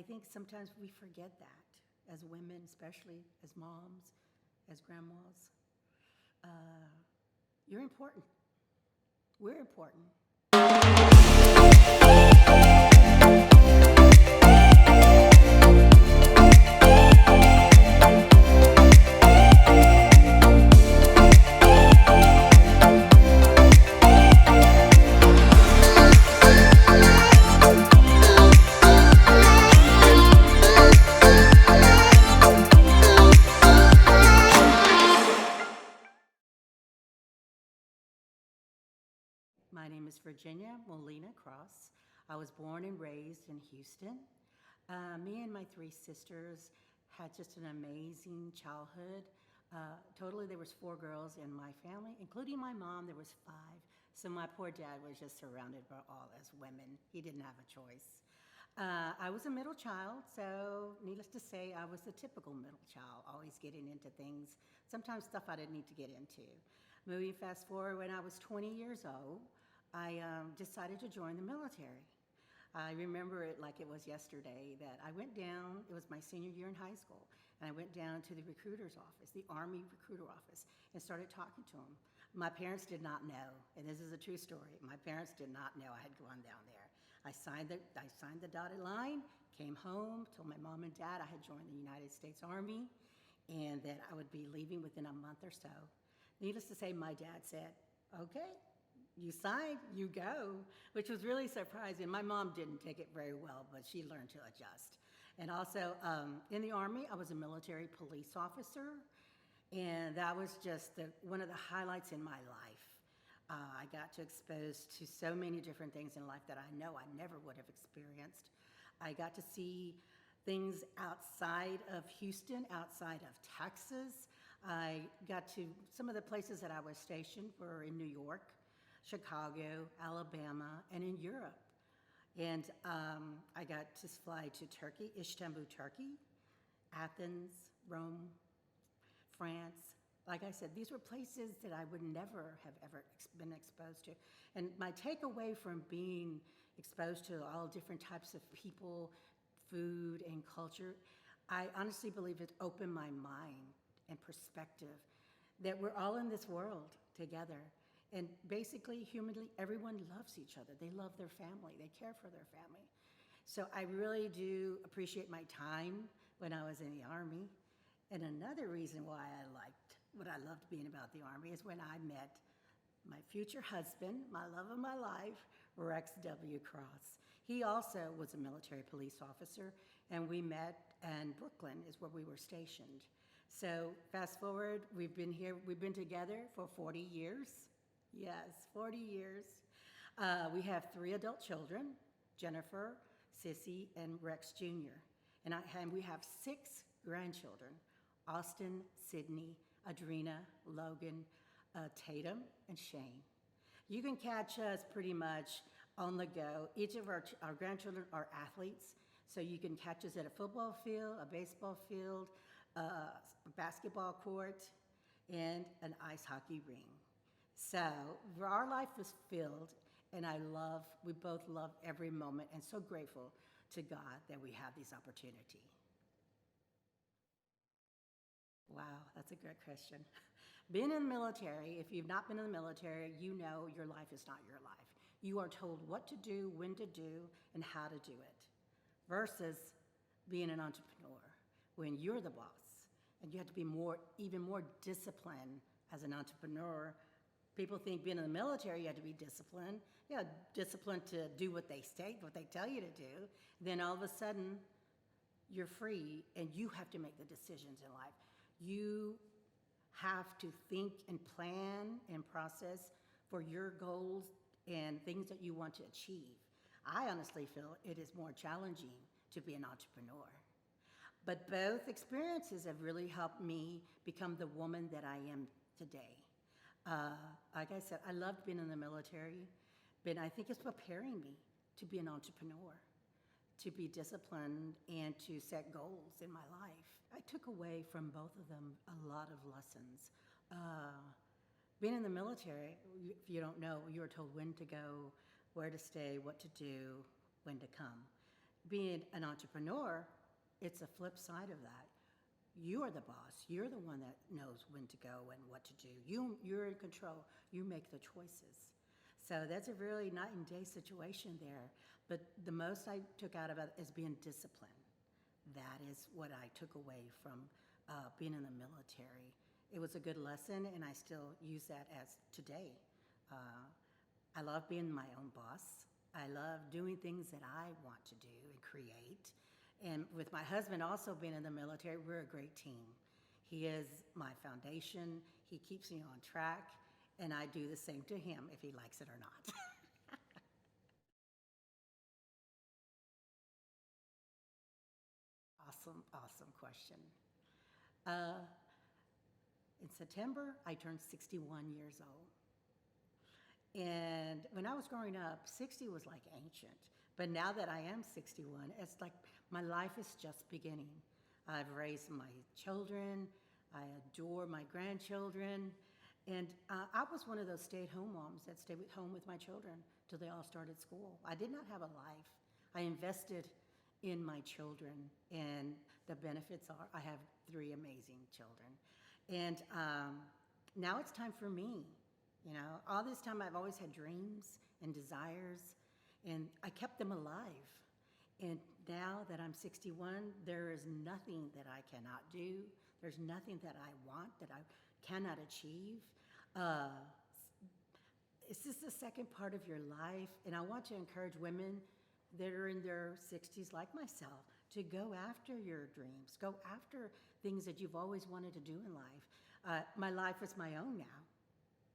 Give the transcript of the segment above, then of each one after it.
I think sometimes we forget that as women, especially as moms, as grandmas. Uh, you're important. We're important. My name is Virginia Molina-Cross. I was born and raised in Houston. Me and my three sisters had just an amazing childhood. Totally, there was four girls in my family, including my mom. There was five. So my poor dad was just surrounded by all as women. He didn't have a choice. I was a middle child, so needless to say, I was the typical middle child, always getting into things, sometimes stuff I didn't need to get into. Moving fast forward, when I was 20 years old, I decided to join the military. I remember it like it was yesterday that I went down, it was my senior year in high school, and I went down to the recruiter's office, the Army recruiter office, and started talking to him. My parents did not know, and this is a true story. My parents did not know I had gone down there. I signed the dotted line, came home, told my mom and dad I had joined the United States Army, and that I would be leaving within a month or so. Needless to say, my dad said, okay, you signed, you go, which was really surprising. My mom didn't take it very well, but she learned to adjust. And also, in the Army, I was a military police officer, and that was just one of the highlights in my life. I got to expose to so many different things in life that I know I never would have experienced. I got to see things outside of Houston, outside of Texas. I got to, some of the places that I was stationed were in New York, Chicago, Alabama, and in Europe. And I got to fly to Turkey, Istanbul, Turkey, Athens, Rome, France. Like I said, these were places that I would never have ever been exposed to. And my takeaway from being exposed to all different types of people, food, and culture, I honestly believe it opened my mind and perspective that we're all in this world together. And basically, humanly, everyone loves each other. They love their family. They care for their family. So I really do appreciate my time when I was in the Army. And another reason why what I loved being about the Army is when I met my future husband, my love of my life, Rex W. Cross. He also was a military police officer, and we met in Brooklyn is where we were stationed. So fast forward, we've been together for 40 years. Yes, 40 years. We have 3 adult children, Jennifer, Sissy, and Rex Jr. And we have 6 grandchildren, Austin, Sydney, Adrena, Logan, Tatum, and Shane. You can catch us pretty much on the go. Each of our grandchildren are athletes, so you can catch us at a football field, a baseball field, a basketball court, and an ice hockey ring. So our life was filled, and we both love every moment, and so grateful to God that we have this opportunity. Wow, that's a great question. Being in the military, if you've not been in the military, you know your life is not your life. You are told what to do, when to do, and how to do it, versus being an entrepreneur, when you're the boss, and you have to be even more disciplined as an entrepreneur. People think being in the military, you have to be disciplined. Yeah, disciplined to do what they tell you to do. Then all of a sudden, you're free, and you have to make the decisions in life. You have to think and plan and process for your goals and things that you want to achieve. I honestly feel it is more challenging to be an entrepreneur. But both experiences have really helped me become the woman that I am today. Like I said, I loved being in the military, but I think it's preparing me to be an entrepreneur, to be disciplined, and to set goals in my life. I took away from both of them a lot of lessons. Being in the military, if you don't know, you are told when to go, where to stay, what to do, when to come. being an entrepreneur, it's a flip side of that. You are the boss. You're the one that knows when to go and what to do. You're in control. You make the choices. So that's a really night and day situation there. But the most I took out of it is being disciplined. That is what I took away from being in the military. It was a good lesson, and I still use that as today. I love being my own boss. I love doing things that I want to do and create. And with my husband also being in the military, we're a great team. He is my foundation. He keeps me on track, and I do the same to him if he likes it or not. Awesome question. Uh, in September, I turned 61 years old. And when I was growing up, 60 was like ancient. But now that I am 61, it's like my life is just beginning. I've raised my children, I adore my grandchildren, and I was one of those stay-at-home moms that stayed at home with my children till they all started school. I did not have a life. I invested in my children, and the benefits are I have 3 amazing children. And now it's time for me. You know, all this time I've always had dreams and desires, and I kept them alive. And now that I'm 61, there is nothing that I cannot do. There's nothing that I want that I cannot achieve. This is the second part of your life, and I want to encourage women that are in their 60s like myself to go after your dreams, go after things that you've always wanted to do in life. My life is my own now.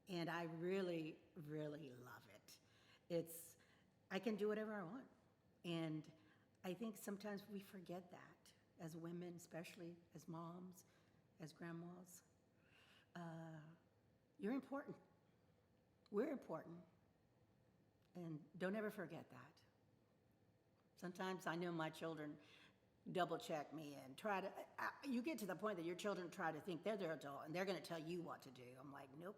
And I really, really love it. I can do whatever I want. And I think sometimes we forget that as women, especially as moms, as grandmas. You're important. We're important. And don't ever forget that. Sometimes I know my children double check me and try to, you get to the point that your children try to think they're the adult and they're going to tell you what to do. I'm like, nope.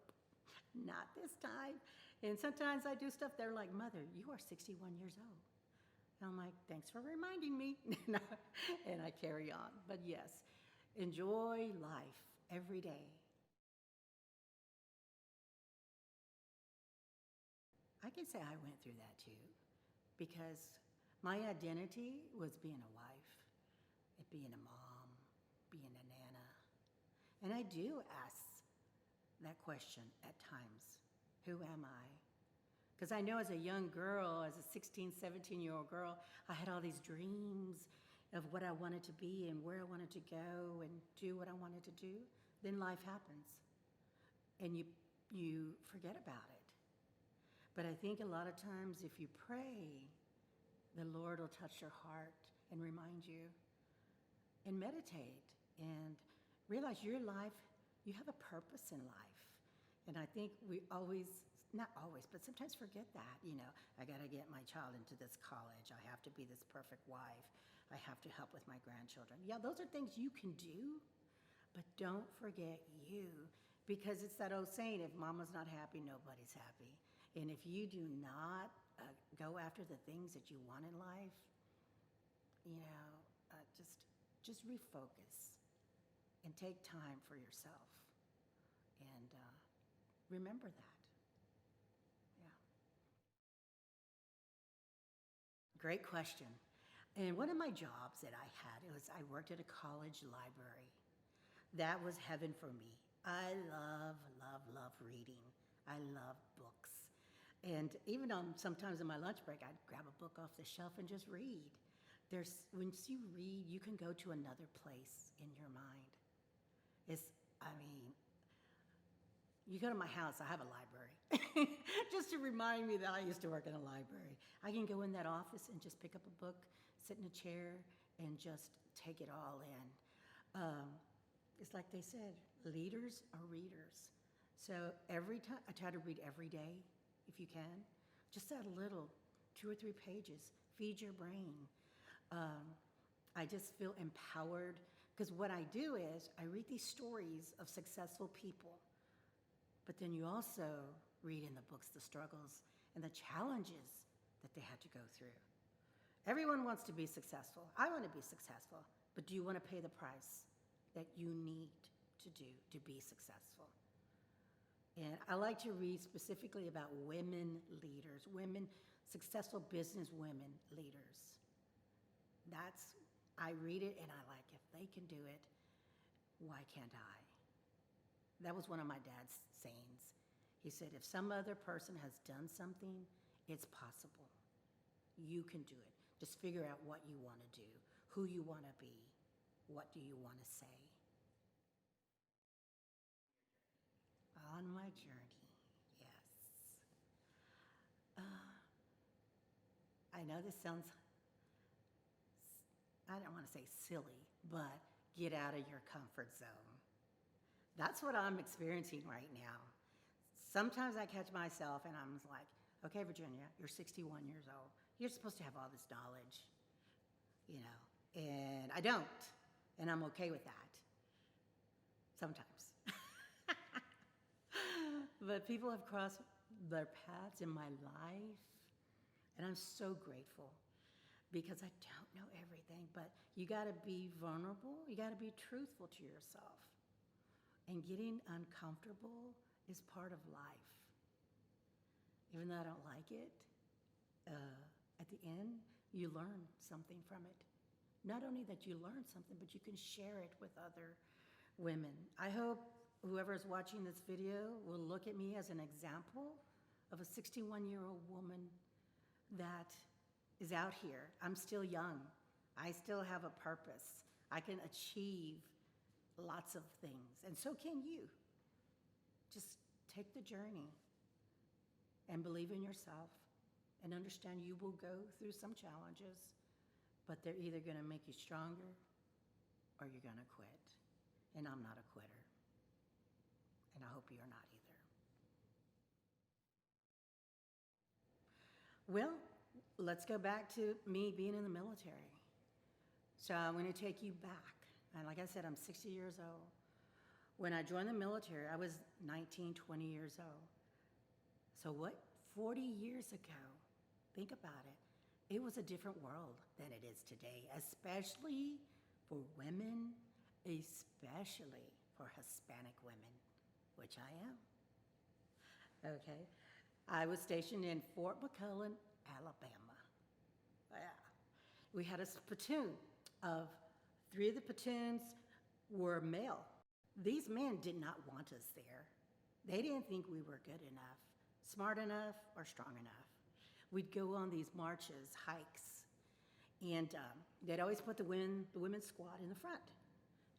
Not this time. And sometimes I do stuff, they're like, Mother, you are 61 years old. And I'm like, thanks for reminding me. And I carry on. But yes, enjoy life every day. I can say I went through that too, because my identity was being a wife, being a mom, being a nana. And I do ask that question at times. Who am I? Because I know as a young girl, as a 16, 17-year-old girl, I had all these dreams of what I wanted to be and where I wanted to go and do what I wanted to do. Then life happens, and you forget about it. But I think a lot of times if you pray, the Lord will touch your heart and remind you and meditate and realize your life, you have a purpose in life. And I think we always, not always, but sometimes forget that. You know, I got to get my child into this college. I have to be this perfect wife. I have to help with my grandchildren. Yeah, those are things you can do, but don't forget you. Because it's that old saying, if mama's not happy, nobody's happy. And if you do not go after the things that you want in life, you know, just refocus and take time for yourself. And remember that. Yeah. Great question. And one of my jobs that I had, I worked at a college library. That was heaven for me. I love reading. I love books. And even sometimes in my lunch break, I'd grab a book off the shelf and just read. Once you read, you can go to another place in your mind. You go to my house, I have a library. Just to remind me that I used to work in a library. I can go in that office and just pick up a book, sit in a chair, and just take it all in. It's like they said, leaders are readers. So every time, I try to read every day, if you can. Just that little, 2 or 3 pages, feed your brain. I just feel empowered, because what I do is I read these stories of successful people, but then you also read in the books the struggles and the challenges that they had to go through. Everyone wants to be successful. I want to be successful, but do you want to pay the price that you need to do to be successful? And I like to read specifically about women leaders, successful business women leaders. I read it and I like, if they can do it, why can't I? That was one of my dad's sayings. He said, if some other person has done something, it's possible. You can do it. Just figure out what you want to do, who you want to be, what do you want to say. On my journey, yes. I know this sounds, I don't want to say silly, but get out of your comfort zone. That's what I'm experiencing right now. Sometimes I catch myself and I'm like, okay, Virginia, you're 61 years old. You're supposed to have all this knowledge, and I don't, and I'm okay with that. Sometimes. But people have crossed their paths in my life, and I'm so grateful because I don't know everything, but you got to be vulnerable. You got to be truthful to yourself. And getting uncomfortable is part of life. Even though I don't like it, at the end, you learn something from it. Not only that you learn something, but you can share it with other women. I hope whoever is watching this video will look at me as an example of a 61-year-old woman that is out here. I'm still young. I still have a purpose. I can achieve lots of things, and so can you. Just take the journey and believe in yourself and understand you will go through some challenges, but they're either going to make you stronger or you're going to quit. And I'm not a quitter. And I hope you're not either. Well, let's go back to me being in the military. So I'm going to take you back. And like I said, I'm 60 years old. When I joined the military, I was 19, 20 years old. So 40 years ago, think about it. It was a different world than it is today, especially for women, especially for Hispanic women, which I am. Okay. I was stationed in Fort McClellan, Alabama. Yeah. We had a platoon of 3 of the platoons were male. These men did not want us there. They didn't think we were good enough, smart enough, or strong enough. We'd go on these marches, hikes, and they'd always put the women's squad in the front,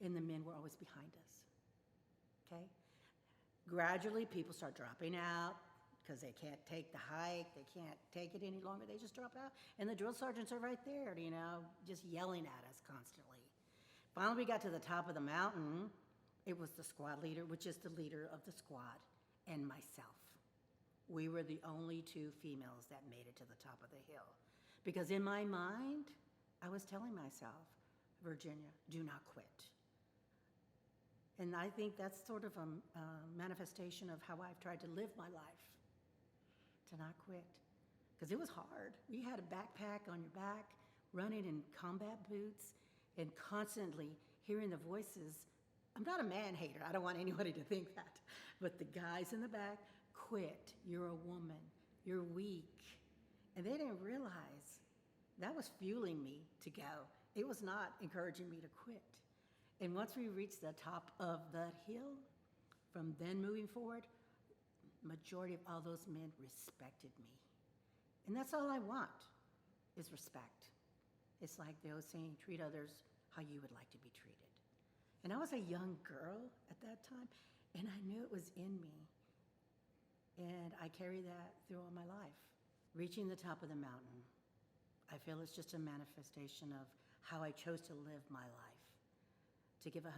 and the men were always behind us, okay? Gradually, people start dropping out because they can't take the hike, they can't take it any longer, they just drop out, and the drill sergeants are right there, just yelling at us constantly. Finally, we got to the top of the mountain. It was the squad leader, which is the leader of the squad, and myself. We were the only 2 females that made it to the top of the hill. Because in my mind, I was telling myself, Virginia, do not quit. And I think that's sort of a manifestation of how I've tried to live my life, to not quit. Because it was hard. You had a backpack on your back, running in combat boots, and constantly hearing the voices. I'm not a man hater. I don't want anybody to think that. But the guys in the back, quit. You're a woman. You're weak. And they didn't realize that was fueling me to go. It was not encouraging me to quit. And once we reached the top of that hill, from then moving forward, majority of all those men respected me. And that's all I want, is respect. It's like the old saying, treat others how you would like to be treated. And I was a young girl at that time, and I knew it was in me. And I carry that through all my life. Reaching the top of the mountain, I feel it's just a manifestation of how I chose to live my life, to give 100%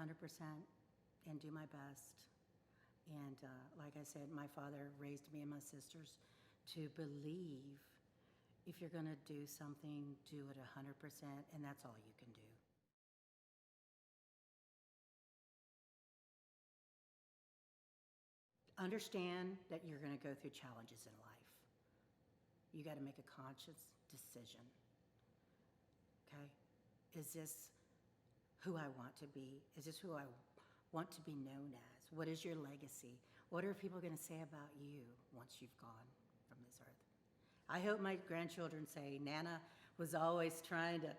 and do my best. And like I said, my father raised me and my sisters to believe if you're going to do something, do it 100%, and that's all you can do. Understand that you're going to go through challenges in life. You got to make a conscious decision. okay? Is this who I want to be? Is this who I want to be known as? What is your legacy? What are people going to say about you once you've gone from this earth? I hope my grandchildren say, Nana was always trying to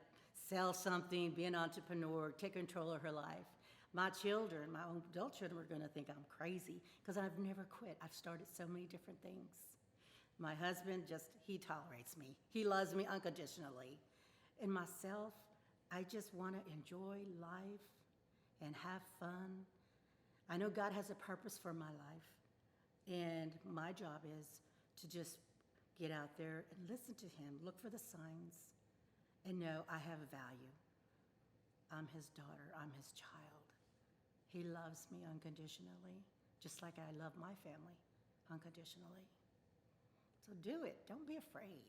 sell something, be an entrepreneur, take control of her life. My children, my own adult children, are going to think I'm crazy because I've never quit. I've started so many different things. My husband he tolerates me. He loves me unconditionally. And myself, I just want to enjoy life and have fun. I know God has a purpose for my life, and my job is to just get out there and listen to Him, look for the signs, and know I have a value. I'm His daughter, I'm His child. He loves me unconditionally, just like I love my family unconditionally. So do it, don't be afraid.